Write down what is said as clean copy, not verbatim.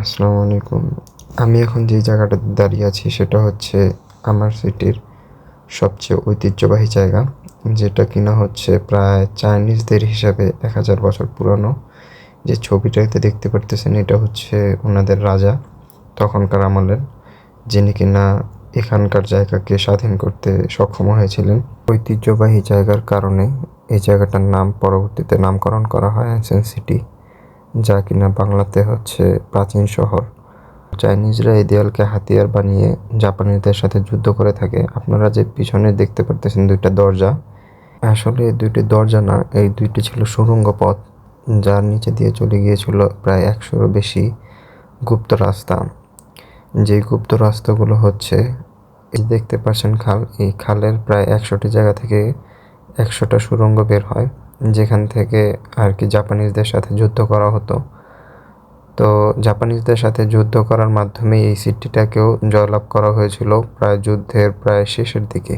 আসসালামু আলাইকুম। আমি এখন যে জায়গাটাতে দাঁড়িয়ে আছি সেটা হচ্ছে আমার সিটির সবচেয়ে ঐতিহ্যবাহী জায়গা, যেটা কিনা হচ্ছে প্রায় চাইনিজদের হিসাবে 1000 বছর পুরনো। যে ছবিটাতে দেখতে পারতেছেন এটা হচ্ছে ওনাদের রাজা তখনকার আমলের, যিনি কিনা এখানকার জায়গাকে স্বাধীন করতে সক্ষম হয়েছিলেন। ঐতিহ্যবাহী জায়গার কারণে এই জায়গাটার নাম পরবর্তীতে নামকরণ করা হয় অ্যানসিয়েন্ট সিটি, যা কিনা বাংলাতে হচ্ছে প্রাচীন শহর। চাইনিজরা এই দেয়ালকে হাতিয়ার বানিয়ে জাপানিদের সাথে যুদ্ধ করে থাকে। আপনারা যে পিছনে দেখতে পারতেছেন 2টা দরজা, আসলে এই 2টি দরজা না, এই 2টি ছিল সুড়ঙ্গ পথ, যার নিচে দিয়ে চলে গিয়েছিল প্রায় 100-এরও বেশি গুপ্ত রাস্তা। যেই গুপ্ত রাস্তাগুলো হচ্ছে, এই দেখতে পাচ্ছেন খাল, এই খালের প্রায় 100টি জায়গা থেকে 100টা সুড়ঙ্গ বের হয়, যেখান থেকে আর কি জাপানিজদের সাথে যুদ্ধ করা হতো। তো জাপানিজদের সাথে যুদ্ধ করার মাধ্যমে এই সিটিটাকেও জয়লাভ করা হয়েছিল প্রায় যুদ্ধের প্রায় শেষের দিকে।